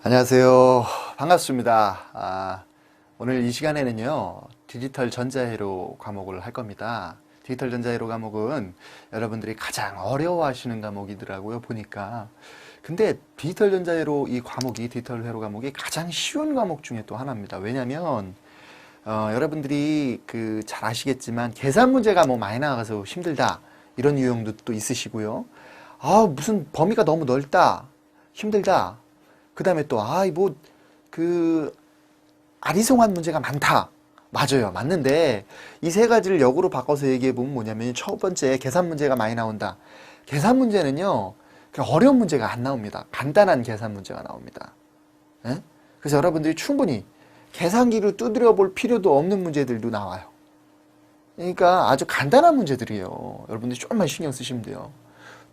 안녕하세요. 반갑습니다. 오늘 이 시간에는요, 디지털 전자회로 과목을 할 겁니다. 디지털 전자회로 과목은 여러분들이 가장 어려워하시는 과목이더라고요, 보니까. 근데 디지털 전자회로 이 과목이, 디지털 회로 과목이 가장 쉬운 과목 중에 또 하나입니다. 왜냐면, 여러분들이 잘 아시겠지만, 계산 문제가 뭐 많이 나와서 힘들다. 이런 유형도 또 있으시고요. 무슨 범위가 너무 넓다. 힘들다. 그 다음에 또, 아리송한 문제가 많다. 맞아요. 맞는데, 이 세 가지를 역으로 바꿔서 얘기해보면 뭐냐면, 첫 번째, 계산 문제가 많이 나온다. 계산 문제는요, 어려운 문제가 안 나옵니다. 간단한 계산 문제가 나옵니다. 예? 그래서 여러분들이 충분히 계산기를 두드려 볼 필요도 없는 문제들도 나와요. 그러니까 아주 간단한 문제들이에요. 여러분들이 조금만 신경 쓰시면 돼요.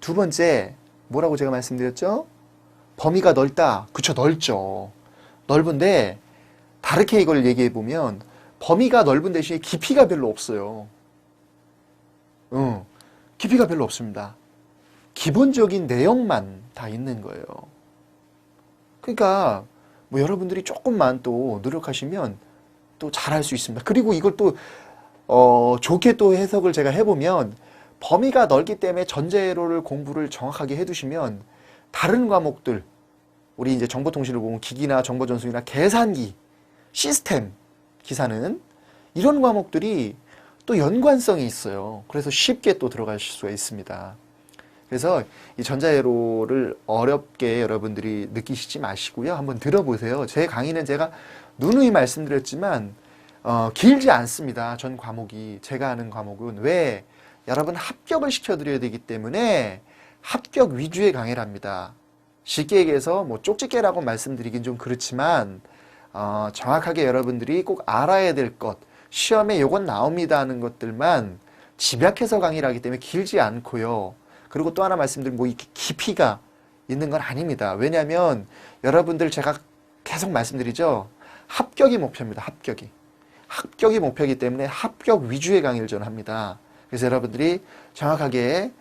두 번째, 뭐라고 제가 말씀드렸죠? 범위가 넓다. 그쵸, 넓죠. 넓은데, 다르게 이걸 얘기해보면, 범위가 넓은 대신에 깊이가 별로 없어요. 깊이가 별로 없습니다. 기본적인 내용만 다 있는 거예요. 그러니까, 뭐 여러분들이 조금만 또 노력하시면 또 잘할 수 있습니다. 그리고 이걸 또, 좋게 또 해석을 제가 해보면, 범위가 넓기 때문에 전자회로를 공부를 정확하게 해두시면, 다른 과목들, 우리 이제 정보통신을 보면 기기나 정보전송이나 계산기, 시스템 기사는 이런 과목들이 또 연관성이 있어요. 그래서 쉽게 또 들어가실 수가 있습니다. 그래서 이 전자회로를 어렵게 여러분들이 느끼시지 마시고요. 한번 들어보세요. 제 강의는 제가 누누이 말씀드렸지만 길지 않습니다. 전 과목이. 제가 하는 과목은 왜? 여러분 합격을 시켜드려야 되기 때문에 합격 위주의 강의를 합니다. 쉽게 얘기해서 뭐 쪽집게라고 말씀드리긴 좀 그렇지만 정확하게 여러분들이 꼭 알아야 될 것, 시험에 요건 나옵니다 하는 것들만 집약해서 강의를 하기 때문에 길지 않고요. 그리고 또 하나 말씀드리면 뭐 이렇게 깊이가 있는 건 아닙니다. 왜냐하면 여러분들 제가 계속 말씀드리죠. 합격이 목표입니다. 합격이. 합격이 목표이기 때문에 합격 위주의 강의를 저는 합니다. 그래서 여러분들이 정확하게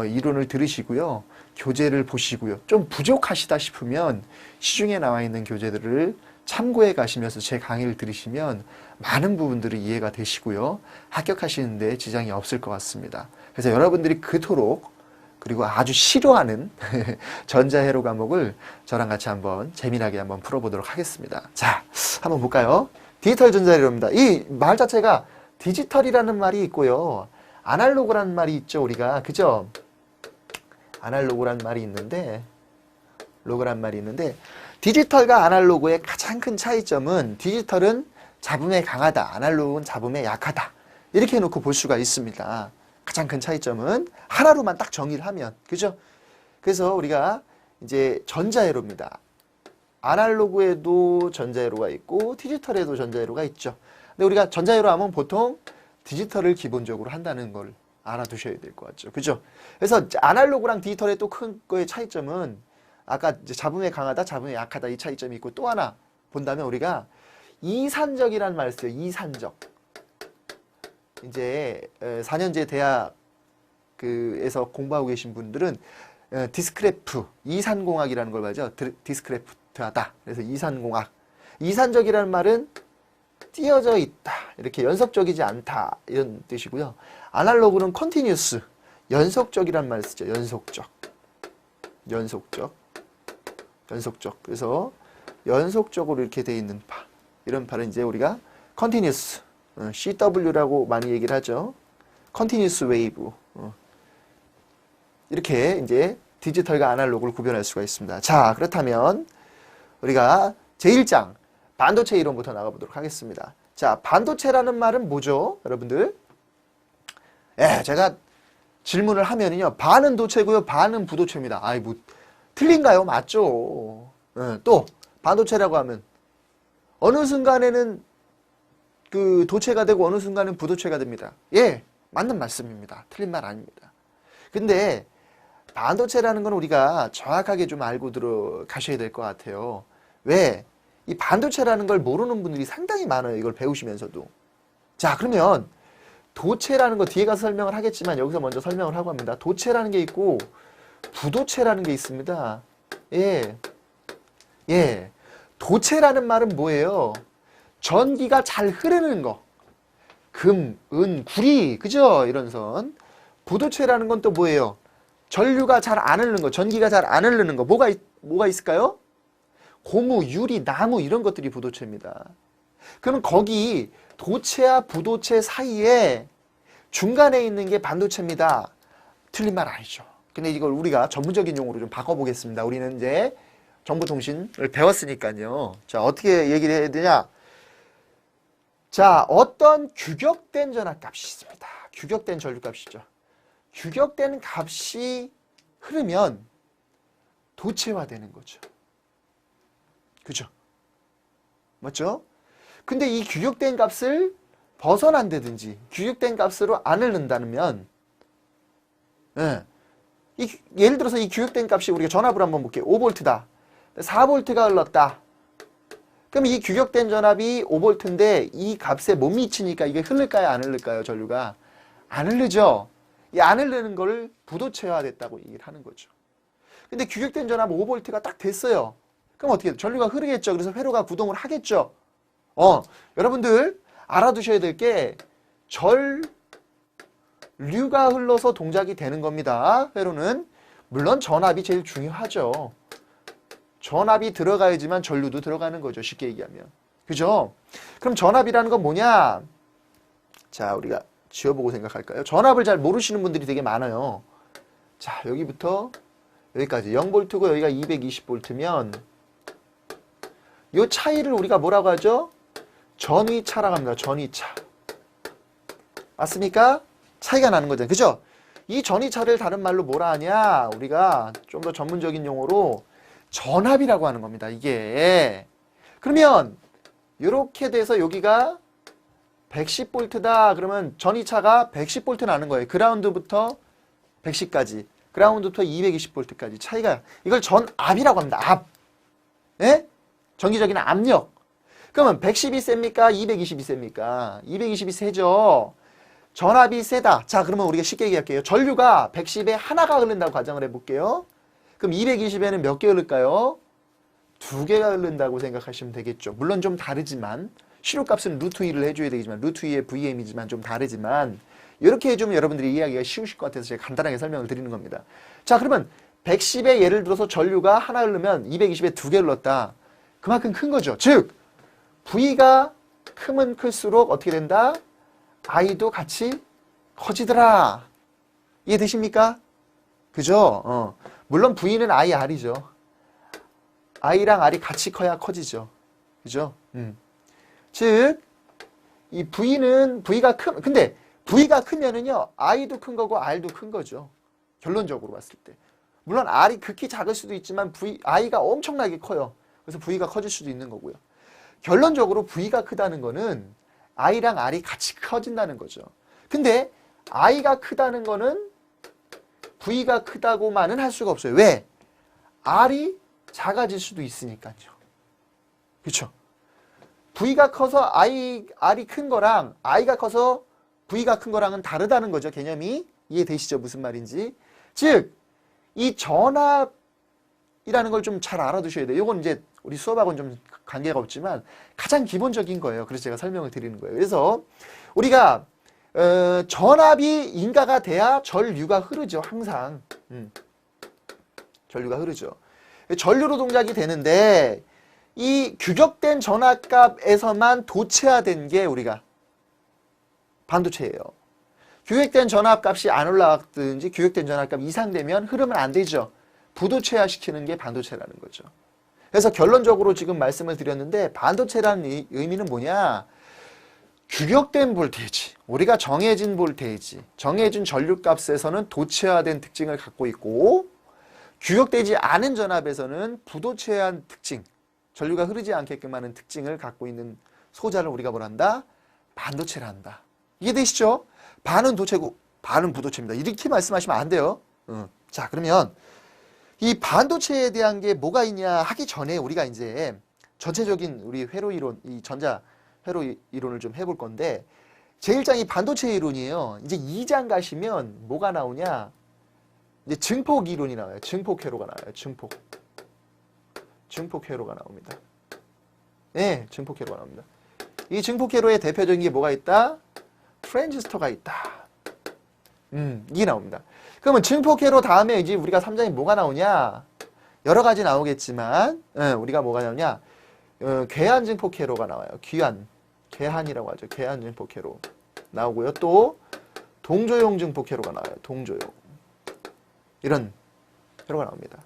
이론을 들으시고요. 교재를 보시고요. 좀 부족하시다 싶으면 시중에 나와 있는 교재들을 참고해 가시면서 제 강의를 들으시면 많은 부분들이 이해가 되시고요. 합격하시는데 지장이 없을 것 같습니다. 그래서 여러분들이 그토록 그리고 아주 싫어하는 전자회로 과목을 저랑 같이 한번 재미나게 한번 풀어보도록 하겠습니다. 자, 한번 볼까요? 디지털 전자회로입니다. 이 말 자체가 디지털이라는 말이 있고요. 아날로그라는 말이 있죠, 우리가. 그죠? 아날로그란 말이 있는데, 디지털과 아날로그의 가장 큰 차이점은 디지털은 잡음에 강하다, 아날로그는 잡음에 약하다. 이렇게 해놓고 볼 수가 있습니다. 가장 큰 차이점은 하나로만 딱 정의를 하면, 그죠? 그래서 우리가 이제 전자회로입니다. 아날로그에도 전자회로가 있고, 디지털에도 전자회로가 있죠. 근데 우리가 전자회로 하면 보통 디지털을 기본적으로 한다는 걸 알아두셔야 될 것 같죠. 그죠? 그래서 아날로그랑 디지털의 또 큰 거의 차이점은 아까 이제 잡음에 강하다, 잡음에 약하다 이 차이점이 있고 또 하나 본다면 우리가 이산적이라는 말을 써요. 이산적. 이제 4년제 대학에서 공부하고 계신 분들은 디스크레프, 이산공학이라는 걸 말이죠. 디스크레프트하다. 그래서 이산공학. 이산적이라는 말은 띄어져 있다. 이렇게 연속적이지 않다. 이런 뜻이고요. 아날로그는 컨티뉴스. 연속적이란 말을 쓰죠. 연속적. 그래서 연속적으로 이렇게 돼 있는 파. 이런 파를 이제 우리가 컨티뉴스. CW라고 많이 얘기를 하죠. 컨티뉴스 웨이브. 이렇게 이제 디지털과 아날로그를 구별할 수가 있습니다. 자, 그렇다면 우리가 제1장 반도체 이론부터 나가보도록 하겠습니다. 자, 반도체라는 말은 뭐죠? 여러분들? 제가 질문을 하면요. 반은 도체고요. 반은 부도체입니다. 뭐, 틀린가요? 맞죠. 또, 반도체라고 하면, 어느 순간에는 도체가 되고, 어느 순간은 부도체가 됩니다. 맞는 말씀입니다. 틀린 말 아닙니다. 근데, 반도체라는 건 우리가 정확하게 좀 알고 들어가셔야 될 것 같아요. 왜? 이 반도체라는 걸 모르는 분들이 상당히 많아요. 이걸 배우시면서도. 자, 그러면 도체라는 거 뒤에 가서 설명을 하겠지만 여기서 먼저 설명을 하고 합니다. 도체라는 게 있고 부도체라는 게 있습니다. 예. 도체라는 말은 뭐예요? 전기가 잘 흐르는 거. 금, 은, 구리, 그죠? 이런 선. 부도체라는 건 또 뭐예요? 전류가 잘 안 흐르는 거, 전기가 잘 안 흐르는 거. 뭐가 있을까요? 고무, 유리, 나무 이런 것들이 부도체입니다. 그러면 거기 도체와 부도체 사이에 중간에 있는 게 반도체입니다. 틀린 말 아니죠. 근데 이걸 우리가 전문적인 용어로 좀 바꿔보겠습니다. 우리는 이제 정보통신을 배웠으니까요. 자, 어떻게 얘기를 해야 되냐? 자, 어떤 규격된 전압값이 있습니다. 규격된 전류값이죠. 규격된 값이 흐르면 도체화되는 거죠. 그죠? 맞죠? 근데 이 규격된 값을 벗어난다든지 규격된 값으로 안 흐른다면 예를 들어서 이 규격된 값이 우리가 전압을 한번 볼게요. 5V다. 4V가 흘렀다. 그럼 이 규격된 전압이 5V인데 이 값에 못 미치니까 이게 흐를까요? 안 흐를까요? 전류가? 안 흐르죠? 이 안 흐르는 걸 부도체화됐다고 얘기를 하는 거죠. 근데 규격된 전압 5V가 딱 됐어요. 그럼 어떻게 해요? 전류가 흐르겠죠. 그래서 회로가 구동을 하겠죠. 여러분들 알아두셔야 될 게 전류가 흘러서 동작이 되는 겁니다. 회로는. 물론 전압이 제일 중요하죠. 전압이 들어가야지만 전류도 들어가는 거죠. 쉽게 얘기하면. 그죠? 그럼 전압이라는 건 뭐냐? 자, 우리가 지워보고 생각할까요? 전압을 잘 모르시는 분들이 되게 많아요. 자, 여기부터 여기까지 0V고 여기가 220V면 이 차이를 우리가 뭐라고 하죠? 전위차라고 합니다. 전위차. 맞습니까? 차이가 나는 거잖아요. 그죠? 이 전위차를 다른 말로 뭐라 하냐? 우리가 좀 더 전문적인 용어로 전압이라고 하는 겁니다. 이게. 그러면 이렇게 돼서 여기가 110V다. 그러면 전위차가 110V 나는 거예요. 그라운드부터 110까지. 그라운드부터 220V까지. 차이가. 이걸 전압이라고 합니다. 압. 예? 전기적인 압력. 그러면 110이 셉니까? 220이 셉니까? 220이 세죠. 전압이 세다. 자, 그러면 우리가 쉽게 얘기할게요. 전류가 110에 하나가 흐른다고 가정을 해볼게요. 그럼 220에는 몇 개 흐를까요? 2개가 흐른다고 생각하시면 되겠죠. 물론 좀 다르지만 시료값은 루트 2를 해줘야 되겠지만 루트 2의 VM이지만 좀 다르지만 이렇게 해주면 여러분들이 이해하기가 쉬우실 것 같아서 제가 간단하게 설명을 드리는 겁니다. 자, 그러면 110에 예를 들어서 전류가 하나 흐르면 220에 2개 흘렀다. 그만큼 큰 거죠. 즉 V가 크면 클수록 어떻게 된다? I도 같이 커지더라. 이해되십니까? 그죠? 물론 V는 I, R이죠. I랑 R이 같이 커야 커지죠. 그죠? 즉, 이 V가 근데 V가 크면은요, I도 큰 거고 R도 큰 거죠. 결론적으로 봤을 때. 물론 R이 극히 작을 수도 있지만 I가 엄청나게 커요. 그래서 V가 커질 수도 있는 거고요. 결론적으로 V가 크다는 거는 I랑 R이 같이 커진다는 거죠. 근데 I가 크다는 거는 V가 크다고만은 할 수가 없어요. 왜? R이 작아질 수도 있으니까요. 그렇죠? V가 커서 R이 큰 거랑 I가 커서 V가 큰 거랑은 다르다는 거죠. 개념이. 이해되시죠? 무슨 말인지. 즉, 이 전압이라는 걸 좀 잘 알아두셔야 돼요. 이건 이제 우리 수업하고는 좀 관계가 없지만 가장 기본적인 거예요. 그래서 제가 설명을 드리는 거예요. 그래서 우리가 전압이 인가가 돼야 전류가 흐르죠. 항상. 전류가 흐르죠. 전류로 동작이 되는데 이 규격된 전압값에서만 도체화된 게 우리가 반도체예요. 규격된 전압값이 안 올라갔든지 규격된 전압값 이상 되면 흐르면 안 되죠. 부도체화 시키는 게 반도체라는 거죠. 그래서 결론적으로 지금 말씀을 드렸는데 반도체라는 의미는 뭐냐? 규격된 볼테이지, 우리가 정해진 볼테이지, 정해진 전류값에서는 도체화된 특징을 갖고 있고 규격되지 않은 전압에서는 부도체화한 특징, 전류가 흐르지 않게끔 하는 특징을 갖고 있는 소자를 우리가 뭐란다? 반도체라 한다. 이해되시죠? 반은 도체고 반은 부도체입니다. 이렇게 말씀하시면 안 돼요. 자, 그러면 이 반도체에 대한 게 뭐가 있냐 하기 전에 우리가 이제 전체적인 우리 회로 이론, 이 전자 회로 이론을 좀 해볼 건데 제1장이 반도체 이론이에요. 이제 2장 가시면 뭐가 나오냐? 이제 증폭 이론이 나와요. 증폭 회로가 나와요. 증폭 회로가 나옵니다. 네, 증폭회로가 나옵니다. 이 증폭회로의 대표적인 게 뭐가 있다? 트랜지스터가 있다. 이게 나옵니다. 그러면 증폭회로 다음에 이제 우리가 3장에 뭐가 나오냐? 여러 가지 나오겠지만, 우리가 뭐가 나오냐? 괴한 증폭회로가 나와요. 괴한이라고 하죠. 괴한 증폭회로 나오고요. 또 동조용 증폭회로가 나와요. 동조용. 이런 회로가 나옵니다.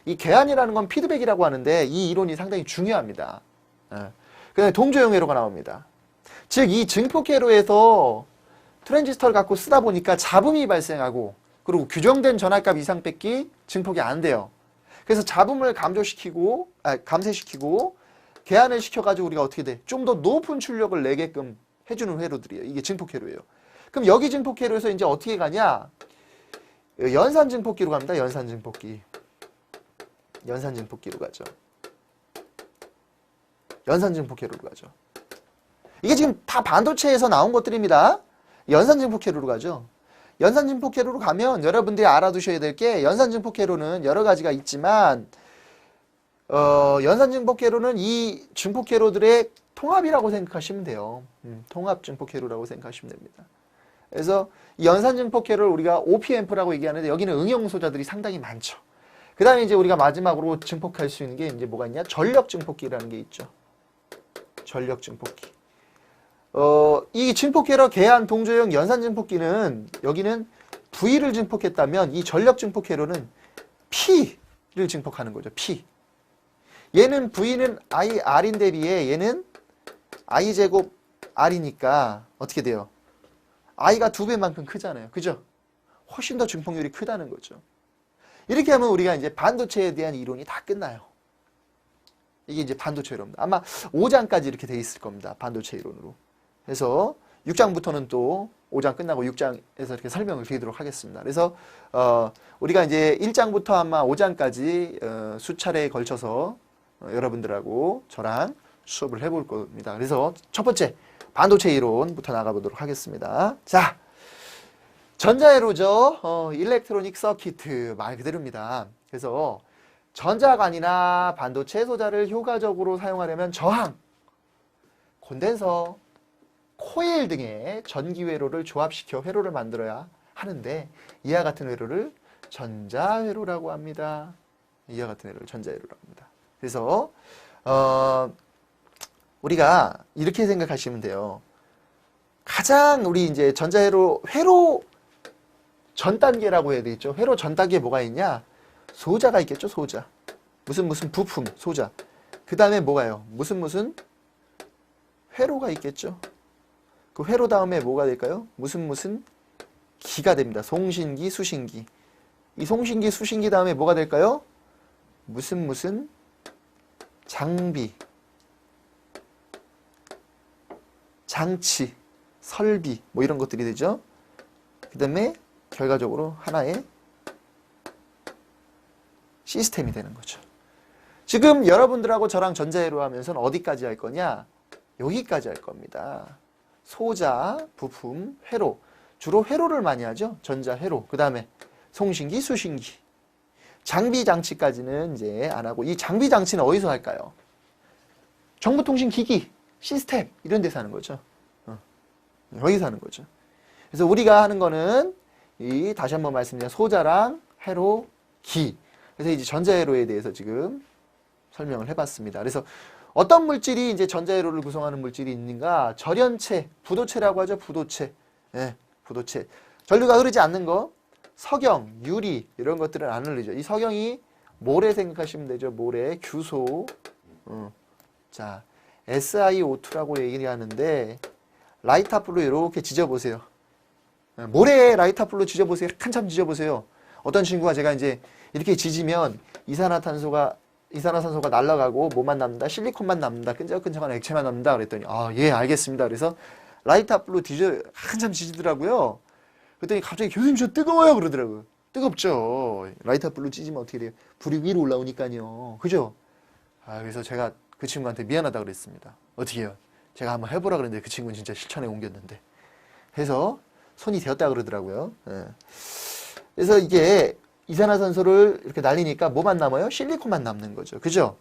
이 괴한이라는 건 피드백이라고 하는데 이 이론이 상당히 중요합니다. 그다음에 동조용 회로가 나옵니다. 즉 이 증폭회로에서 트랜지스터를 갖고 쓰다 보니까 잡음이 발생하고 그리고 규정된 전압값 이상 뺏기 증폭이 안 돼요. 그래서 잡음을 감쇄시키고 개안을 시켜가지고 우리가 어떻게 돼? 좀 더 높은 출력을 내게끔 해주는 회로들이에요. 이게 증폭회로예요. 그럼 여기 증폭회로에서 이제 어떻게 가냐? 연산 증폭기로 갑니다. 연산 증폭기. 연산 증폭기로 가죠. 연산 증폭회로로 가죠. 이게 지금 다 반도체에서 나온 것들입니다. 연산 증폭회로로 가죠. 연산 증폭회로로 가면 여러분들이 알아두셔야 될 게 연산 증폭회로는 여러 가지가 있지만 연산 증폭회로는 이 증폭회로들의 통합이라고 생각하시면 돼요. 통합 증폭회로라고 생각하시면 됩니다. 그래서 이 연산 증폭회로를 우리가 OP앰프라고 얘기하는데 여기는 응용 소자들이 상당히 많죠. 그 다음에 이제 우리가 마지막으로 증폭할 수 있는 게 이제 뭐가 있냐? 전력 증폭기라는 게 있죠. 전력 증폭기. 이 증폭회로 괴한 동조용 연산 증폭기는 여기는 V를 증폭했다면 이 전력 증폭회로는 P를 증폭하는 거죠. P. 얘는 V는 IR인데 비해 얘는 I제곱 R이니까 어떻게 돼요? I가 2배만큼 크잖아요. 그죠? 훨씬 더 증폭률이 크다는 거죠. 이렇게 하면 우리가 이제 반도체에 대한 이론이 다 끝나요. 이게 이제 반도체 이론입니다. 아마 5장까지 이렇게 돼 있을 겁니다. 반도체 이론으로. 그래서 6장부터는 또 5장 끝나고 6장에서 이렇게 설명을 드리도록 하겠습니다. 그래서 우리가 이제 1장부터 아마 5장까지 수차례에 걸쳐서 여러분들하고 저랑 수업을 해볼 겁니다. 그래서 첫 번째 반도체 이론부터 나가보도록 하겠습니다. 자, 전자회로죠. 일렉트로닉 서키트 말 그대로입니다. 그래서 전자관이나 반도체 소자를 효과적으로 사용하려면 저항, 콘덴서, 코일 등의 전기회로를 조합시켜 회로를 만들어야 하는데 이와 같은 회로를 전자회로라고 합니다. 이와 같은 회로를 전자회로라고 합니다. 그래서 우리가 이렇게 생각하시면 돼요. 가장 우리 이제 전자회로 회로 전 단계라고 해야 되겠죠. 회로 전 단계에 뭐가 있냐? 소자가 있겠죠. 소자. 무슨 부품, 소자. 그 다음에 뭐가요? 무슨 회로가 있겠죠. 그 회로 다음에 뭐가 될까요? 무슨 기가 됩니다. 송신기, 수신기. 이 송신기, 수신기 다음에 뭐가 될까요? 무슨 장비, 장치, 설비 뭐 이런 것들이 되죠. 그 다음에 결과적으로 하나의 시스템이 되는 거죠. 지금 여러분들하고 저랑 전자회로 하면서는 어디까지 할 거냐? 여기까지 할 겁니다. 소자, 부품, 회로. 주로 회로를 많이 하죠. 전자회로. 그 다음에 송신기, 수신기. 장비 장치까지는 이제 안 하고 이 장비 장치는 어디서 할까요? 정보통신기기, 시스템 이런 데서 하는 거죠. 여기서 하는 거죠. 그래서 우리가 하는 거는 다시 한번 말씀드리면 소자랑 회로, 기. 그래서 이제 전자회로에 대해서 지금 설명을 해봤습니다. 그래서 어떤 물질이 이제 전자회로를 구성하는 물질이 있는가? 절연체, 부도체라고 하죠. 부도체. 네, 부도체. 전류가 흐르지 않는 거. 석영, 유리 이런 것들은 안 흐르죠. 이 석영이 모래 생각하시면 되죠. 모래, 규소. 자, SiO2라고 얘기하는데 라이트압으로 이렇게 지져보세요. 모래에 라이트압으로 지져보세요. 한참 지져보세요. 어떤 친구가 제가 이제 이렇게 지지면 이산화탄소가 날아가고 뭐만 남는다? 실리콘만 남는다. 끈적끈적한 액체만 남는다. 그랬더니 예 알겠습니다. 그래서 라이트압으로 한참 지지더라고요. 그랬더니 갑자기 교수님 저 뜨거워요 그러더라고요. 뜨겁죠. 라이트압으로 찌지면 어떻게 돼요? 불이 위로 올라오니까요. 그죠? 그래서 제가 그 친구한테 미안하다 그랬습니다. 어떻게 해요? 제가 한번 해보라 그랬는데 그 친구는 진짜 실천에 옮겼는데 해서 손이 되었다 그러더라고요. 그래서 이게 이산화탄소를 이렇게 날리니까 뭐만 남아요? 실리콘만 남는 거죠. 그죠?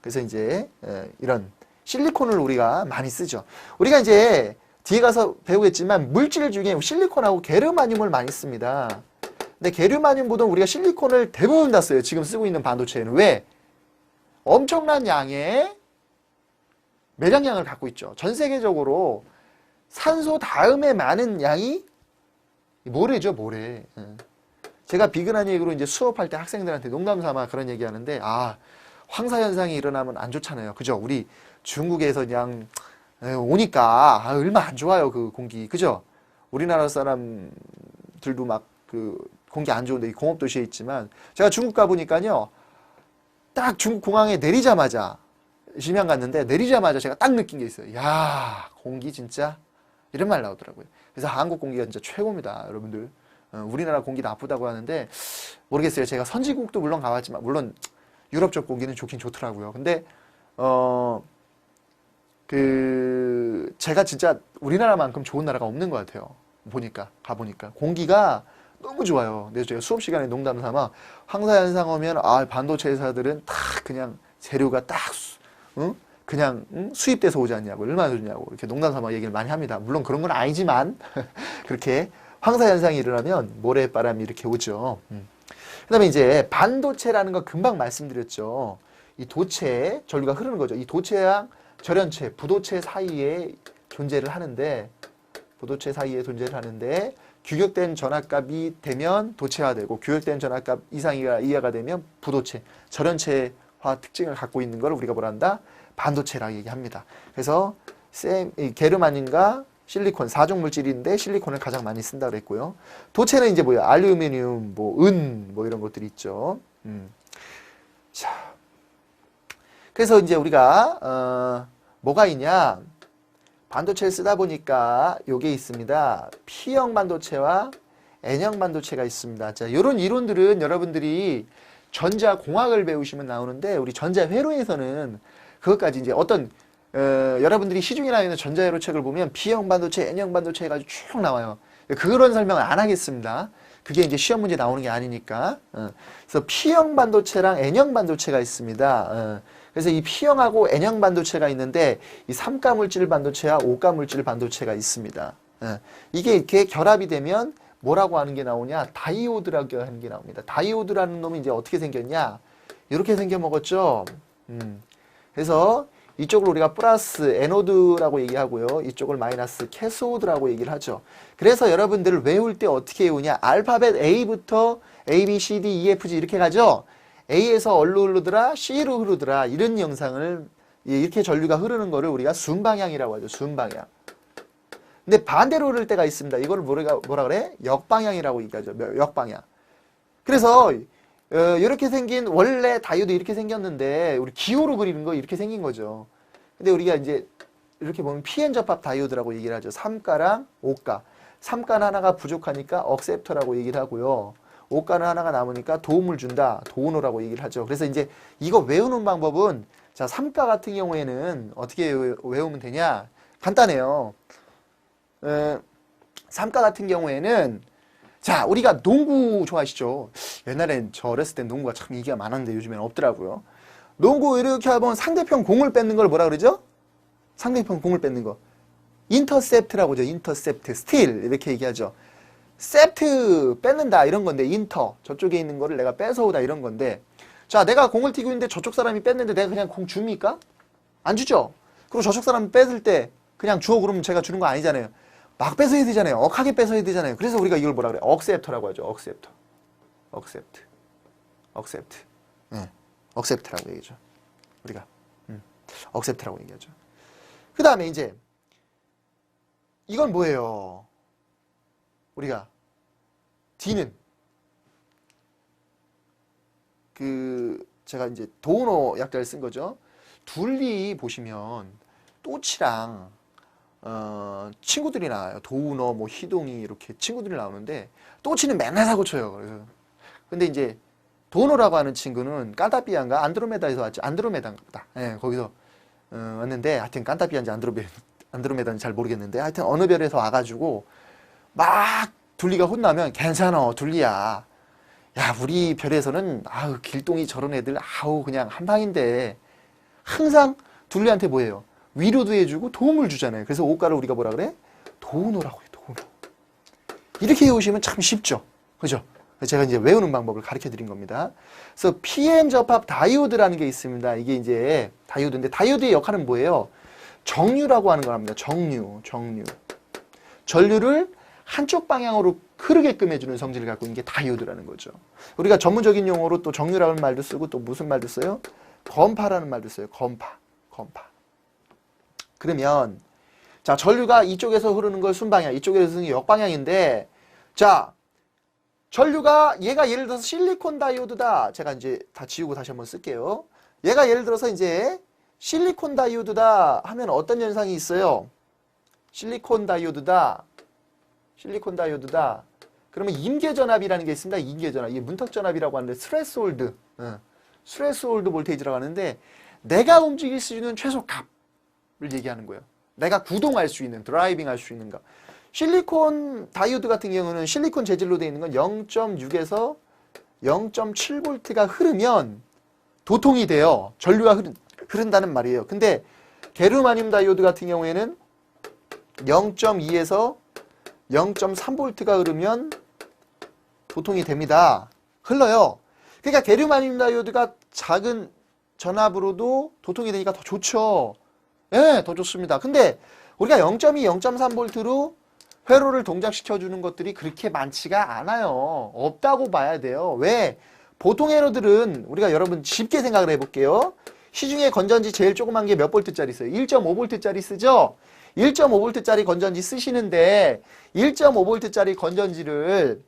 그래서 이제 이런 실리콘을 우리가 많이 쓰죠. 우리가 이제 뒤에 가서 배우겠지만 물질 중에 실리콘하고 게르마늄을 많이 씁니다. 근데 게르마늄보다 우리가 실리콘을 대부분 다 써요. 지금 쓰고 있는 반도체에는. 왜? 엄청난 양의 매장량을 갖고 있죠. 전 세계적으로 산소 다음에 많은 양이 모래죠, 모래. 제가 비근한 얘기로 이제 수업할 때 학생들한테 농담 삼아 그런 얘기 하는데, 황사 현상이 일어나면 안 좋잖아요. 그죠? 우리 중국에서 그냥 오니까 얼마 안 좋아요, 그 공기. 그죠? 우리나라 사람들도 막 그 공기 안 좋은데 공업 도시에 있지만, 제가 중국 가보니까요, 딱 중국 공항에 내리자마자 심양 갔는데 내리자마자 제가 딱 느낀 게 있어요. 야, 공기 진짜 이런 말 나오더라고요. 그래서 한국 공기가 진짜 최고입니다, 여러분들. 우리나라 공기 나쁘다고 하는데 모르겠어요. 제가 선진국도 물론 가봤지만, 물론 유럽 쪽 공기는 좋긴 좋더라고요. 근데 제가 진짜 우리나라만큼 좋은 나라가 없는 것 같아요. 가보니까 공기가 너무 좋아요. 그래서 제가 수업 시간에 농담 삼아 황사 현상 오면 반도체 회사들은 다 그냥 재료가 딱 그냥 수입돼서 오지 않냐고, 얼마나 좋냐고 이렇게 농담 삼아 얘기를 많이 합니다. 물론 그런 건 아니지만 그렇게 황사 현상이 일어나면 모래바람이 이렇게 오죠. 그다음에 이제 반도체라는 거 금방 말씀드렸죠. 이 도체 전류가 흐르는 거죠. 이 도체랑 절연체, 부도체 사이에 존재를 하는데, 규격된 전압값이 되면 도체화되고, 규격된 전압값 이하가 되면 부도체, 절연체화 특징을 갖고 있는 걸 우리가 뭐라 한다? 반도체라고 얘기합니다. 그래서 게르마늄과 실리콘 4종 물질인데 실리콘을 가장 많이 쓴다 그랬고요. 도체는 이제 뭐야? 알루미늄, 은, 이런 것들이 있죠. 자, 그래서 이제 우리가 뭐가 있냐? 반도체를 쓰다 보니까 요게 있습니다. P형 반도체와 N형 반도체가 있습니다. 자, 요런 이론들은 여러분들이 전자공학을 배우시면 나오는데, 우리 전자회로에서는 그것까지 이제 여러분들이 시중에 나와 있는 전자회로 책을 보면 P형 반도체, N형 반도체 해가지고 쭉 나와요. 그런 설명을 안 하겠습니다. 그게 이제 시험 문제 나오는 게 아니니까. 그래서 P형 반도체랑 N형 반도체가 있습니다. 그래서 이 P형하고 N형 반도체가 있는데, 이 3가 물질 반도체와 5가 물질 반도체가 있습니다. 이게 이렇게 결합이 되면 뭐라고 하는 게 나오냐? 다이오드라고 하는 게 나옵니다. 다이오드라는 놈이 이제 어떻게 생겼냐? 이렇게 생겨 먹었죠. 그래서 이쪽을 우리가 플러스 에노드라고 얘기하고요. 이쪽을 마이너스 캐소드라고 얘기를 하죠. 그래서 여러분들 외울 때 어떻게 외우냐? 알파벳 A부터 A, B, C, D, E, F, G 이렇게 가죠. A에서 어디로 흐르더라? C로 흐르더라. 이런 영상을, 이렇게 전류가 흐르는 거를 우리가 순방향이라고 하죠. 순방향. 근데 반대로 흐를 때가 있습니다. 이걸 뭐라 그래? 역방향이라고 얘기하죠. 역방향. 그래서 이렇게 생긴, 원래 다이오드 이렇게 생겼는데 우리 기호로 그리는 거 이렇게 생긴 거죠. 근데 우리가 이제 이렇게 보면 PN 접합 다이오드라고 얘기를 하죠. 3가랑 5가. 3가는 하나가 부족하니까 억셉터라고 얘기를 하고요. 5가는 하나가 남으니까 도움을 준다. 도우노라고 얘기를 하죠. 그래서 이제 이거 외우는 방법은, 자, 3가 같은 경우에는 어떻게 외우면 되냐? 간단해요. 3가 같은 경우에는, 자, 우리가 농구 좋아하시죠? 옛날엔 저 어렸을 땐 농구가 참 인기가 많았는데 요즘엔 없더라고요. 농구 이렇게 하면 상대편 공을 뺏는 걸 뭐라 그러죠? 상대편 공을 뺏는 거. 인터셉트라고 하죠. 인터셉트, 스틸 이렇게 얘기하죠. 셉트 뺏는다 이런 건데, 저쪽에 있는 거를 내가 뺏어오다 이런 건데, 자, 내가 공을 튀고 있는데 저쪽 사람이 뺐는데 내가 그냥 공 줍니까? 안 주죠. 그리고 저쪽 사람이 뺏을 때 그냥 줘 그러면 제가 주는 거 아니잖아요. 막 뺏어야 되잖아요. 억하게 뺏어야 되잖아요. 그래서 우리가 이걸 뭐라 그래? 억셉터라고 하죠. 억셉터. 네. 억셉트라고 얘기하죠. 우리가 억셉트라고 얘기하죠. 그 다음에 이제 이건 뭐예요? 우리가 D는 제가 이제 도우노 약자를 쓴 거죠. 둘리 보시면 또치랑 친구들이 나와요. 도우너, 희동이 이렇게 친구들이 나오는데, 또치는 맨날 사고 쳐요. 그래서 근데 이제 도우노라고 하는 친구는 깐타비안가 안드로메다에서 왔죠. 안드로메다인가. 예, 거기서 왔는데, 하여튼 깐타비안지 안드로메다인지 잘 모르겠는데, 하여튼 어느 별에서 와가지고 막 둘리가 혼나면, 괜찮아 둘리야, 야 우리 별에서는 길동이 저런 애들 그냥 한 방인데 항상 둘레한테 뭐예요? 위로도 해주고 도움을 주잖아요. 그래서 오가를 우리가 뭐라 그래? 도우노라고 해요. 도우노. 이렇게 외우시면 참 쉽죠. 그죠? 제가 이제 외우는 방법을 가르쳐 드린 겁니다. 그래서 PM 접합 다이오드라는 게 있습니다. 이게 이제 다이오드인데 다이오드의 역할은 뭐예요? 정류라고 하는 걸 합니다. 정류. 전류를 한쪽 방향으로 흐르게끔 해주는 성질을 갖고 있는 게 다이오드라는 거죠. 우리가 전문적인 용어로 또 정류라는 말도 쓰고 또 무슨 말도 써요? 건파라는 말도 써요. 건파. 그러면 자, 전류가 이쪽에서 흐르는 걸 순방향, 이쪽에서 흐르는 게 역방향인데 자, 전류가 얘가 예를 들어서 실리콘 다이오드다. 제가 이제 다 지우고 다시 한번 쓸게요. 얘가 예를 들어서 이제 실리콘 다이오드다 하면 어떤 현상이 있어요? 실리콘 다이오드다. 그러면 임계전압이라는 게 있습니다. 임계전압. 이게 문턱전압이라고 하는데 스레스홀드. 스레스홀드 볼테이지라고 하는데 내가 움직일 수 있는 최소 값을 얘기하는 거예요. 내가 구동할 수 있는, 드라이빙 할 수 있는 값. 실리콘 다이오드 같은 경우는 실리콘 재질로 되어 있는 건 0.6에서 0.7V가 흐르면 도통이 돼요. 전류가 흐른다는 말이에요. 근데 게르마늄 다이오드 같은 경우에는 0.2에서 0.3V가 흐르면 도통이 됩니다. 흘러요. 그러니까 게르마늄 다이오드가 작은 전압으로도 도통이 되니까 더 좋죠. 예, 더 좋습니다. 근데 우리가 0.2, 0.3V로 회로를 동작시켜주는 것들이 그렇게 많지가 않아요. 없다고 봐야 돼요. 왜? 보통 회로들은 우리가 여러분 쉽게 생각을 해볼게요. 시중에 건전지 제일 조그만 게 몇 볼트짜리 써요? 1.5V짜리 쓰죠? 1.5V짜리 건전지 쓰시는데 1.5V짜리 건전지를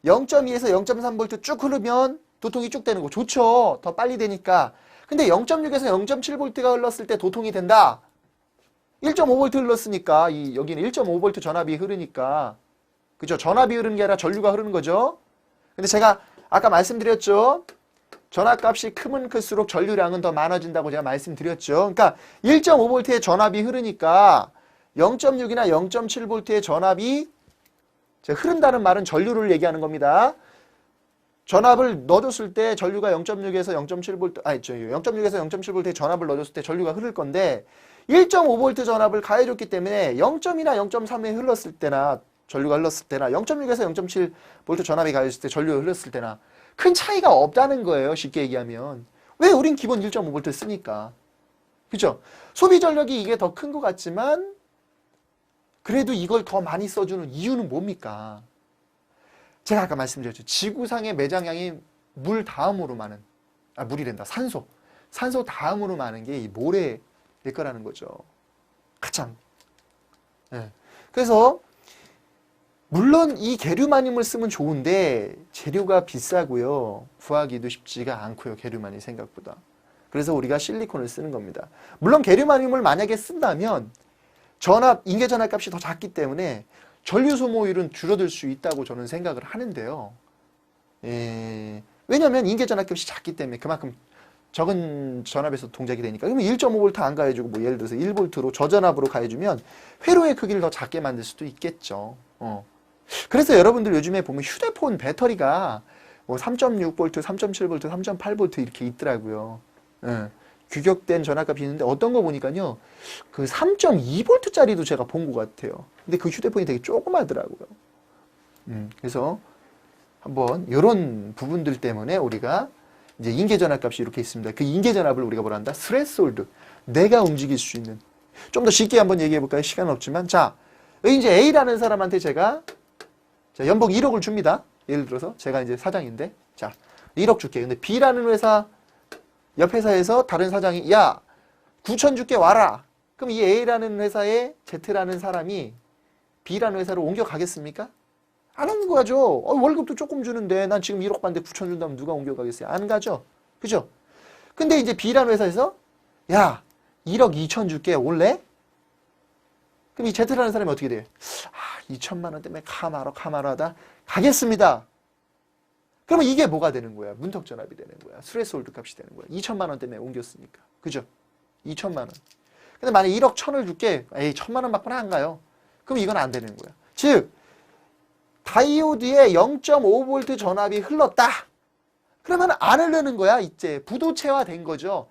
0.2에서 0.3V 쭉 흐르면 도통이 쭉 되는 거 좋죠. 더 빨리 되니까. 근데 0.6에서 0.7V가 흘렀을 때 도통이 된다. 1.5V 흘렀으니까 여기는 1.5V 전압이 흐르니까 그죠? 전압이 흐르는 게 아니라 전류가 흐르는 거죠. 근데 제가 아까 말씀드렸죠. 전압값이 크면 클수록 전류량은 더 많아진다고 제가 말씀드렸죠. 그러니까 1.5V의 전압이 흐르니까 0.6이나 0.7V의 전압이 흐른다는 말은 전류를 얘기하는 겁니다. 전압을 넣어줬을 때 전류가 0.6에서 0.7V, 0.6에서 0.7V의 전압을 넣어줬을 때 전류가 흐를 건데 1.5V 전압을 가해줬기 때문에 0.2나 0.3에 흘렀을 때나 전류가 흘렀을 때나 0.6에서 0.7V 전압이 가해졌을 때 전류가 흘렀을 때나 큰 차이가 없다는 거예요. 쉽게 얘기하면. 왜? 우린 기본 1.5V 쓰니까. 그죠? 소비 전력이 이게 더 큰 것 같지만 그래도 이걸 더 많이 써주는 이유는 뭡니까? 제가 아까 말씀드렸죠. 지구상의 매장량이 물 다음으로 많은, 물이란다. 산소 다음으로 많은 게 이 모래일 거라는 거죠. 가장. 네. 그래서 물론 이 게르마늄을 쓰면 좋은데 재료가 비싸고요. 구하기도 쉽지가 않고요. 게르마늄 생각보다. 그래서 우리가 실리콘을 쓰는 겁니다. 물론 게르마늄을 만약에 쓴다면 인계 전압 값이 더 작기 때문에 전류 소모율은 줄어들 수 있다고 저는 생각을 하는데요. 왜냐하면 인계 전압 값이 작기 때문에 그만큼 적은 전압에서 동작이 되니까. 그러면 1.5V 안 가해주고 뭐 예를 들어서 1V로 저전압으로 가해주면 회로의 크기를 더 작게 만들 수도 있겠죠. 그래서 여러분들 요즘에 보면 휴대폰 배터리가 뭐 3.6V, 3.7V, 3.8V 이렇게 있더라고요. 규격된 전압값이 있는데 어떤 거 보니까요. 그 3.2V짜리도 제가 본 것 같아요. 근데 그 휴대폰이 되게 조그마더라고요. 그래서 한번 이런 부분들 때문에 우리가 이제 인계 전압값이 이렇게 있습니다. 그 인계 전압을 우리가 뭐라 한다? 스레스홀드. 내가 움직일 수 있는. 좀 더 쉽게 한번 얘기해 볼까요? 시간은 없지만. 자, 이제 A라는 사람한테 제가 연봉 1억을 줍니다. 예를 들어서 제가 이제 사장인데 자 1억 줄게. 근데 B라는 회사 옆 회사에서 다른 사장이 야 9천 줄게 와라. 그럼 이 A라는 회사에 Z라는 사람이 B라는 회사로 옮겨가겠습니까? 안 옮겨가죠. 월급도 조금 주는데 난 지금 1억 받는데 9천 준다면 누가 옮겨가겠어요? 안 가죠. 그죠? 근데 이제 B라는 회사에서 야 1억 2천 줄게 올래? 그럼 이 Z라는 사람이 어떻게 돼요? 2천만 원 때문에 카마로 하다 가겠습니다. 그러면 이게 뭐가 되는 거야? 문턱 전압이 되는 거야. 스레스홀드 값이 되는 거야. 2천만 원 때문에 옮겼으니까. 그죠? 2천만 원. 근데 만약에 1억 1천을 줄게. 에이 1천만 원 받고는 안 가요. 그럼 이건 안 되는 거야. 즉 다이오드에 0.5V 전압이 흘렀다. 그러면 안 흐르는 거야. 이제 부도체화 된 거죠.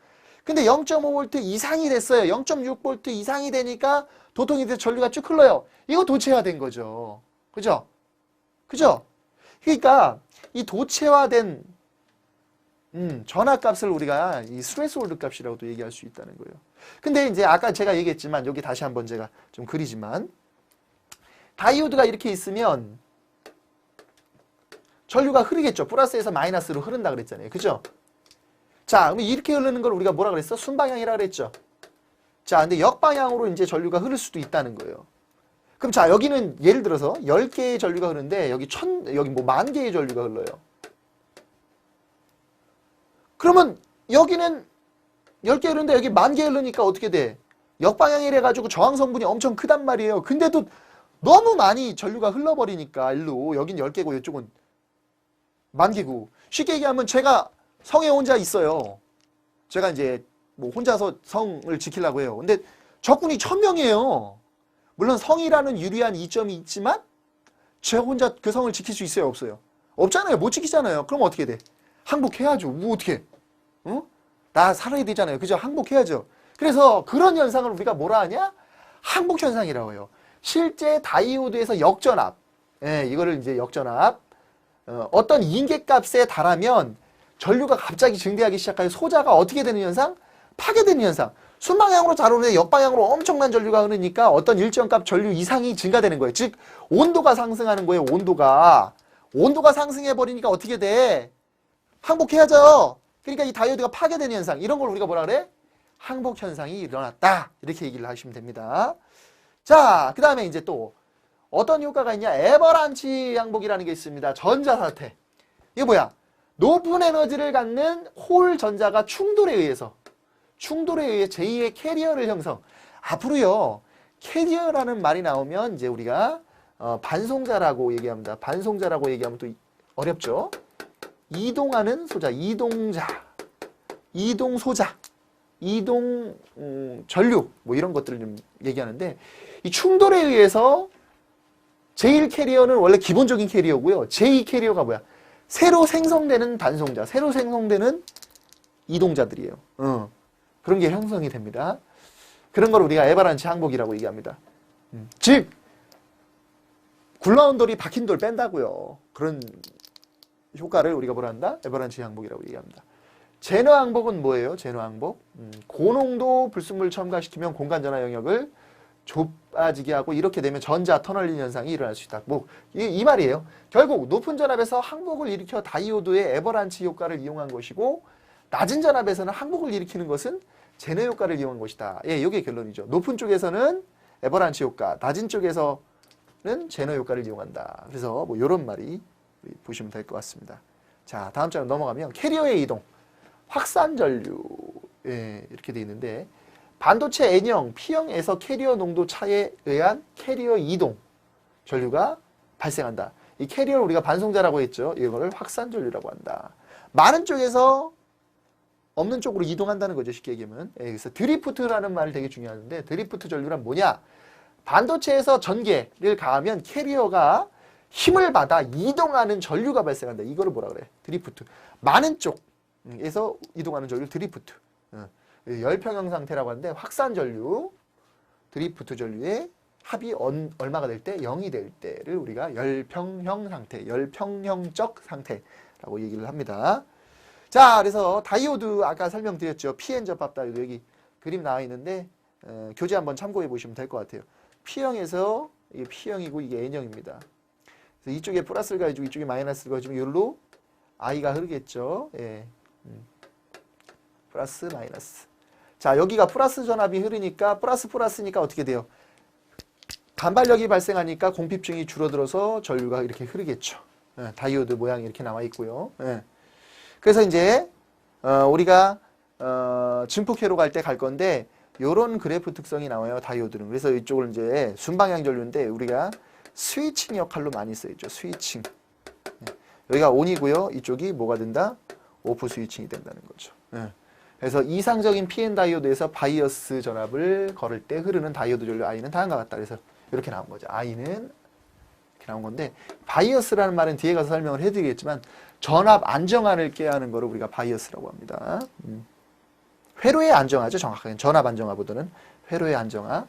근데 0.5V 이상이 됐어요. 0.6V 이상이 되니까 도통이 돼서 전류가 쭉 흘러요. 이거 도체화된 거죠. 그죠? 그죠? 그러니까 이 도체화된 전압값을 우리가 이 스레스홀드 값이라고도 얘기할 수 있다는 거예요. 근데 이제 아까 제가 얘기했지만 여기 다시 한번 제가 좀 그리지만 다이오드가 이렇게 있으면 전류가 흐르겠죠. 플러스에서 마이너스로 흐른다 그랬잖아요. 그죠? 자, 그럼 이렇게 흐르는 걸 우리가 뭐라 그랬어? 순방향이라 그랬죠. 자, 근데 역방향으로 이제 전류가 흐를 수도 있다는 거예요. 그럼 자, 여기는 예를 들어서 10개의 전류가 흐르는데 여기 뭐 10,000개의 전류가 흘러요. 그러면 여기는 10개 흐르는데 여기 10,000개 흐르니까 어떻게 돼? 역방향이래 가지고 저항 성분이 엄청 크단 말이에요. 근데도 너무 많이 전류가 흘러버리니까 일로 여긴 10개고 이쪽은 10,000개고 쉽게 얘기하면 제가 성에 혼자 있어요. 제가 이제 뭐 혼자서 성을 지키려고 해요. 근데 적군이 1,000명이에요. 물론 성이라는 유리한 이점이 있지만 제가 혼자 그 성을 지킬 수 있어요? 없어요? 없잖아요. 못 지키잖아요. 그럼 어떻게 돼? 항복해야죠. 뭐 어떻게? 어? 나 살아야 되잖아요. 그죠? 항복해야죠. 그래서 그런 현상을 우리가 뭐라 하냐? 항복현상이라고 해요. 실제 다이오드에서 역전압, 예, 이거를 이제 역전압, 어떤 인계값에 달하면 전류가 갑자기 증대하기 시작하여 소자가 어떻게 되는 현상? 파괴되는 현상. 순방향으로 잘 오는데 역방향으로 엄청난 전류가 흐르니까 어떤 일정 값 전류 이상이 증가되는 거예요. 즉 온도가 상승하는 거예요. 온도가 상승해버리니까 어떻게 돼? 항복해야죠. 그러니까 이 다이오드가 파괴되는 현상, 이런 걸 우리가 뭐라 그래? 항복 현상이 일어났다. 이렇게 얘기를 하시면 됩니다. 자, 그 다음에 이제 또 어떤 효과가 있냐? 에버란치 항복이라는 게 있습니다. 전자사태. 이게 뭐야? 높은 에너지를 갖는 홀 전자가 충돌에 의해 제2의 캐리어를 형성. 앞으로요, 캐리어라는 말이 나오면 이제 우리가 반송자라고 얘기합니다. 반송자라고 얘기하면 또 어렵죠? 이동하는 소자, 이동자, 이동소자, 이동 전류 뭐 이런 것들을 좀 얘기하는데 이 충돌에 의해서 제1 캐리어는 원래 기본적인 캐리어고요. 제2 캐리어가 뭐야? 새로 생성되는 반송자, 새로 생성되는 이동자들이에요. 그런 게 형성이 됩니다. 그런 걸 우리가 에버란치 항복이라고 얘기합니다. 즉 굴러온 돌이 박힌 돌 뺀다고요. 그런 효과를 우리가 뭐라 한다? 에버란치 항복이라고 얘기합니다. 제너 항복은 뭐예요? 제너 항복. 고농도 불순물을 첨가시키면 공간 전하 영역을 좁아지게 하고 이렇게 되면 전자 터널링 현상이 일어날 수 있다. 뭐 이 말이에요. 결국 높은 전압에서 항복을 일으켜 다이오드의 에버란치 효과를 이용한 것이고 낮은 전압에서는 항복을 일으키는 것은 제너 효과를 이용한 것이다. 예, 이게 결론이죠. 높은 쪽에서는 에버란치 효과, 낮은 쪽에서는 제너 효과를 이용한다. 그래서 뭐 이런 말이 보시면 될 것 같습니다. 자, 다음 장으로 넘어가면 캐리어의 이동, 확산 전류, 예, 이렇게 돼 있는데 반도체 N형, P형에서 캐리어 농도 차에 의한 캐리어 이동 전류가 발생한다. 이 캐리어를 우리가 반송자라고 했죠. 이거를 확산 전류라고 한다. 많은 쪽에서 없는 쪽으로 이동한다는 거죠. 쉽게 얘기하면. 예, 그래서 드리프트라는 말이 되게 중요한데 드리프트 전류란 뭐냐? 반도체에서 전개를 가하면 캐리어가 힘을 받아 이동하는 전류가 발생한다. 이거를 뭐라 그래? 드리프트. 많은 쪽에서 이동하는 전류 드리프트. 열평형 상태라고 하는데 확산 전류, 드리프트 전류의 합이 얼마가 될 때? 0이 될 때를 우리가 열평형 상태, 열평형적 상태라고 얘기를 합니다. 자, 그래서 다이오드 아까 설명드렸죠. Pn 접합 다이오드 여기 그림 나와 있는데 교재 한번 참고해 보시면 될 것 같아요. P형에서 이게 P형이고 이게 N형입니다. 그래서 이쪽에 플러스를 가지고 이쪽에 마이너스를 가지고 여기로 I가 흐르겠죠. 예. 플러스 마이너스. 자, 여기가 플러스 전압이 흐르니까 플러스니까 어떻게 돼요? 반발력이 발생하니까 공핍층이 줄어들어서 전류가 이렇게 흐르겠죠. 예, 다이오드 모양이 이렇게 나와 있고요. 예. 그래서 이제 우리가 증폭회로 갈 때 갈 건데 요런 그래프 특성이 나와요. 다이오드는. 그래서 이쪽을 이제 순방향 전류인데 우리가 스위칭 역할로 많이 쓰이죠. 스위칭. 예. 여기가 ON이고요. 이쪽이 뭐가 된다? 오프 스위칭이 된다는 거죠. 예. 그래서 이상적인 PN 다이오드에서 바이어스 전압을 걸을 때 흐르는 다이오드 전류 I는 다음과 같다. 그래서 이렇게 나온 거죠. I는 이렇게 나온 건데 바이어스라는 말은 뒤에 가서 설명을 해드리겠지만 전압 안정화를 깨하는 거를 우리가 바이어스라고 합니다. 회로의 안정화죠. 정확하게 전압 안정화보다는 회로의 안정화.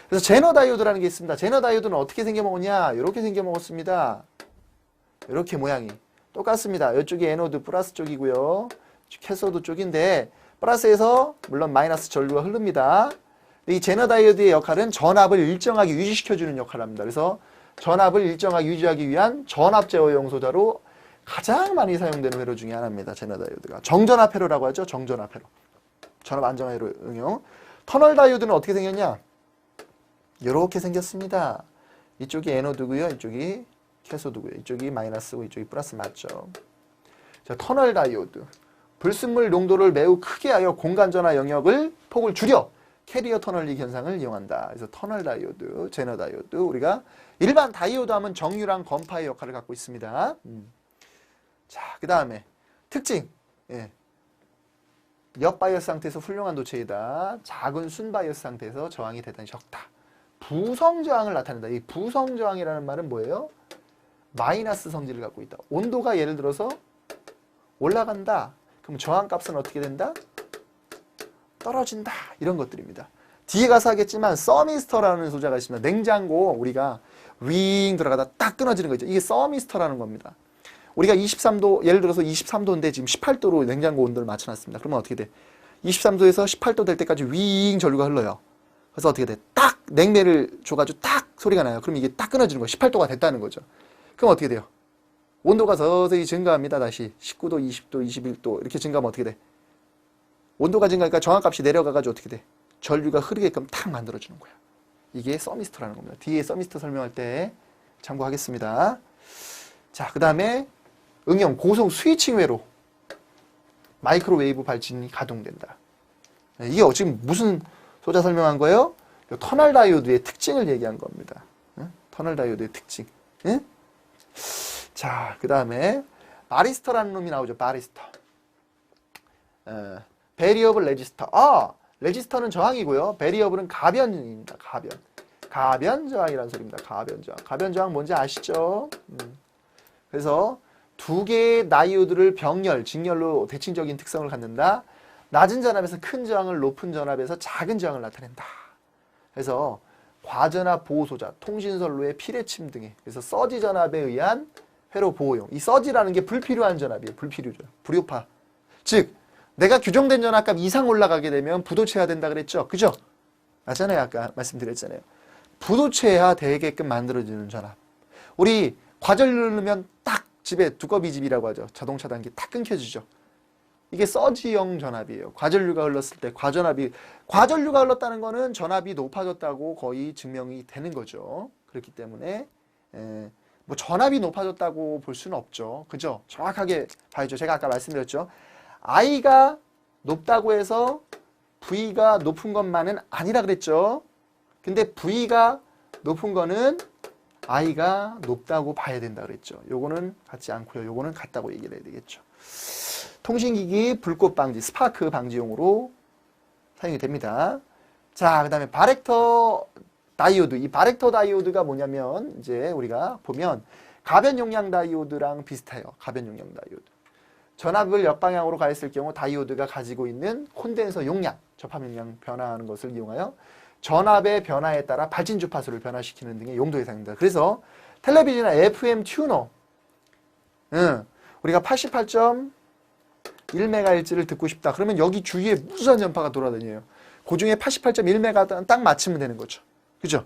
그래서 제너 다이오드라는 게 있습니다. 제너 다이오드는 어떻게 생겨먹었냐? 이렇게 생겨먹었습니다. 이렇게 모양이 똑같습니다. 이쪽이 에노드 플러스 쪽이고요. 캐소드 쪽인데 플러스에서 물론 마이너스 전류가 흐릅니다. 이 제너 다이오드의 역할은 전압을 일정하게 유지시켜주는 역할을 합니다. 그래서 전압을 일정하게 유지하기 위한 전압 제어용 소자로 가장 많이 사용되는 회로 중에 하나입니다. 제너 다이오드가. 정전압 회로라고 하죠. 정전압 회로. 전압 안정화 회로 응용. 터널 다이오드는 어떻게 생겼냐? 이렇게 생겼습니다. 이쪽이 에노드고요. 이쪽이 캐소드고요. 이쪽이 마이너스고 이쪽이 플러스 맞죠. 자, 터널 다이오드. 불순물 농도를 매우 크게 하여 공간 전화 영역을 폭을 줄여 캐리어 터널링 현상을 이용한다. 그래서 터널 다이오드, 제너 다이오드. 우리가 일반 다이오드 하면 정유랑 건파의 역할을 갖고 있습니다. 자, 그 다음에 특징. 예. 역바이어스 상태에서 훌륭한 도체이다. 작은 순바이어스 상태에서 저항이 대단히 적다. 부성 저항을 나타낸다. 이 부성 저항이라는 말은 뭐예요? 마이너스 성질을 갖고 있다. 온도가 예를 들어서 올라간다. 그럼 저항값은 어떻게 된다? 떨어진다. 이런 것들입니다. 뒤에 가서 하겠지만 서미스터라는 소자가 있습니다. 냉장고 우리가 윙 들어가다 딱 끊어지는 거죠. 이게 서미스터라는 겁니다. 우리가 23도, 예를 들어서 23도인데 지금 18도로 냉장고 온도를 맞춰놨습니다. 그러면 어떻게 돼? 23도에서 18도 될 때까지 윙 전류가 흘러요. 그래서 어떻게 돼? 딱 냉매를 줘가지고 딱 소리가 나요. 그럼 이게 딱 끊어지는 거예요. 18도가 됐다는 거죠. 그럼 어떻게 돼요? 온도가 서서히 증가합니다. 다시 19도, 20도, 21도 이렇게 증가하면 어떻게 돼? 온도가 증가하니까 정압값이 내려가가지고 어떻게 돼? 전류가 흐르게끔 탁 만들어주는 거야. 이게 서미스터라는 겁니다. 뒤에 서미스터 설명할 때 참고하겠습니다. 자, 그 다음에 응용 고속 스위칭 회로 마이크로웨이브 발진이 가동된다. 이게 지금 무슨 소자 설명한 거예요? 터널 다이오드의 특징을 얘기한 겁니다. 터널 다이오드의 특징. 자, 그 다음에 바리스터라는 놈이 나오죠. 바리스터. 베리어블 레지스터. 레지스터는 저항이고요. 베리어블은 가변입니다. 가변 저항이라는 소리입니다. 가변 저항. 가변 저항 뭔지 아시죠? 그래서 두 개의 다이오드를 병렬, 직렬로 대칭적인 특성을 갖는다. 낮은 전압에서 큰 저항을, 높은 전압에서 작은 저항을 나타낸다. 그래서 과전압 보호소자, 통신선로의 피뢰침 등에, 그래서 서지 전압에 의한 회로 보호용. 이 서지라는 게 불필요한 전압이에요. 불필요죠. 불효파. 즉 내가 규정된 전압값 이상 올라가게 되면 부도체화 된다 그랬죠. 그죠? 맞잖아요. 아까 말씀드렸잖아요. 부도체화 되게끔 만들어지는 전압. 우리 과전류를 넣으면 딱 집에 두꺼비 집이라고 하죠. 자동차 단기 딱 끊겨지죠. 이게 서지형 전압이에요. 과전류가 흘렀을 때 과전류가 흘렀다는 거는 전압이 높아졌다고 거의 증명이 되는 거죠. 그렇기 때문에 뭐 전압이 높아졌다고 볼 수는 없죠. 그죠? 정확하게 봐야죠. 제가 아까 말씀드렸죠. I가 높다고 해서 V가 높은 것만은 아니라 그랬죠. 근데 V가 높은 거는 I가 높다고 봐야 된다 그랬죠. 요거는 같지 않고요. 요거는 같다고 얘기를 해야 되겠죠. 통신기기 불꽃 방지, 스파크 방지용으로 사용이 됩니다. 자, 그 다음에 바렉터 다이오드. 이 바렉터 다이오드가 뭐냐면 이제 우리가 보면 가변 용량 다이오드랑 비슷해요. 가변 용량 다이오드. 전압을 역방향으로 가했을 경우 다이오드가 가지고 있는 콘덴서 용량, 접합 용량 변화하는 것을 이용하여 전압의 변화에 따라 발진 주파수를 변화시키는 등의 용도에 사용됩니다. 그래서 텔레비전이나 FM 튜너, 우리가 88.1MHz를 듣고 싶다. 그러면 여기 주위에 무수한 전파가 돌아다녀요. 그 중에 88.1MHz 딱 맞추면 되는 거죠. 그죠?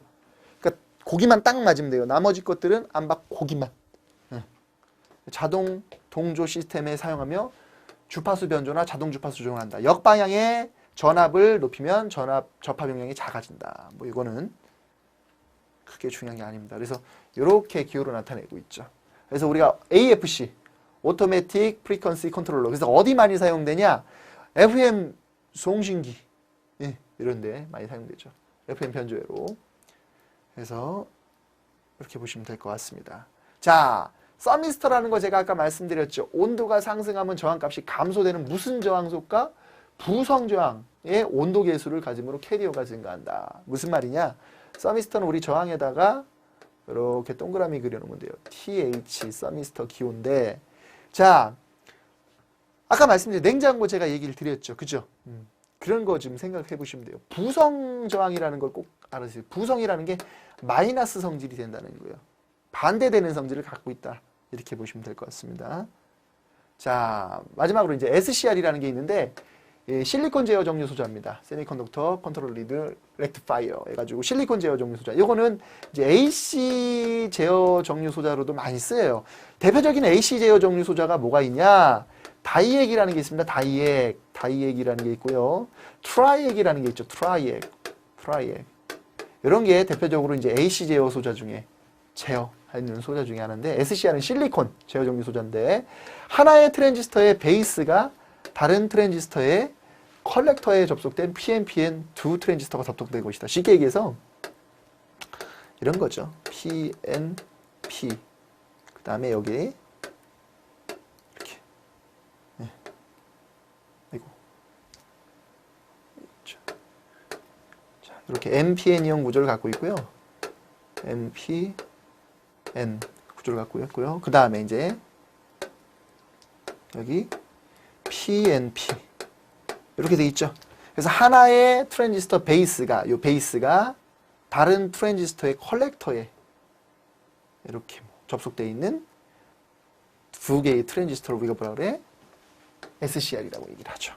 그러니까 고기만 딱 맞으면 돼요. 나머지 것들은 안 받고 고기만. 자동 동조 시스템에 사용하며 주파수 변조나 자동 주파수 조정을 한다. 역방향의 전압을 높이면 접합 용량이 작아진다. 뭐 이거는 크게 중요한 게 아닙니다. 그래서 이렇게 기호로 나타내고 있죠. 그래서 우리가 AFC, 오토매틱 프리퀀시 컨트롤러. 그래서 어디 많이 사용되냐? FM 송신기 이런 데 많이 사용되죠. FM 변조회로. 그래서 이렇게 보시면 될 것 같습니다. 자, 서미스터라는 거 제가 아까 말씀드렸죠. 온도가 상승하면 저항값이 감소되는 무슨 저항소가? 부성 저항의 온도 계수를 가짐으로 캐리어가 증가한다. 무슨 말이냐? 서미스터는 우리 저항에다가 이렇게 동그라미 그려놓으면 돼요. TH 서미스터 기호인데, 자, 아까 말씀드린 냉장고 제가 얘기를 드렸죠. 그죠? 그런 거 좀 생각해 보시면 돼요. 부성 저항이라는 걸 꼭 알아주세요. 부성이라는 게 마이너스 성질이 된다는 거예요. 반대되는 성질을 갖고 있다. 이렇게 보시면 될 것 같습니다. 자, 마지막으로 이제 SCR이라는 게 있는데, 예, 실리콘 제어 정류 소자입니다. 세미컨덕터 컨트롤 리드 렉티파이어 해가지고 실리콘 제어 정류 소자. 이거는 이제 AC 제어 정류 소자로도 많이 쓰여요. 대표적인 AC 제어 정류 소자가 뭐가 있냐? 다이액이라는 게 있습니다. 다이액이라는 게 있고요. 트라이액이라는 게 있죠. 트라이액. 이런 게 대표적으로 이제 AC 제어 소자 중에 제어하는 소자 중에 하나인데, SCR은 실리콘 제어 정류 소자인데, 하나의 트랜지스터의 베이스가 다른 트랜지스터의 컬렉터에 접속된 PNPN 두 트랜지스터가 접속된 것이다. 쉽게 얘기해서 이런 거죠. PNP. 그 다음에 여기 이렇게. 네. 아이고. 자, 이렇게 NPN형 구조를 갖고 있고요. NPN 구조를 갖고 있고요. 그 다음에 이제 여기 PNP 이렇게 돼 있죠. 그래서 하나의 트랜지스터 베이스가 다른 트랜지스터의 컬렉터에 이렇게 접속되어 있는 두 개의 트랜지스터를 우리가 뭐라 그래? SCR이라고 얘기를 하죠.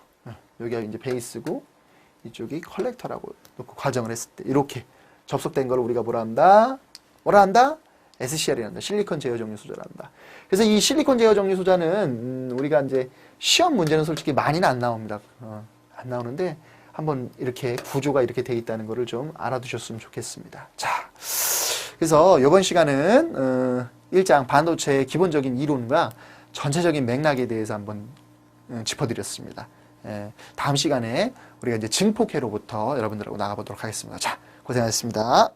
여기가 이제 베이스고 이쪽이 컬렉터라고 놓고 과정을 했을 때 이렇게 접속된 걸 우리가 뭐라 한다? SCR이란다. 실리콘 제어 정류 소자란다. 그래서 이 실리콘 제어 정류 소자는 우리가 이제 시험 문제는 솔직히 많이는 안 나옵니다. 안 나오는데 한번 이렇게 구조가 이렇게 돼 있다는 거를 좀 알아두셨으면 좋겠습니다. 자, 그래서 이번 시간은 1장 반도체의 기본적인 이론과 전체적인 맥락에 대해서 한번 짚어드렸습니다. 다음 시간에 우리가 이제 증폭회로부터 여러분들하고 나가보도록 하겠습니다. 자, 고생하셨습니다.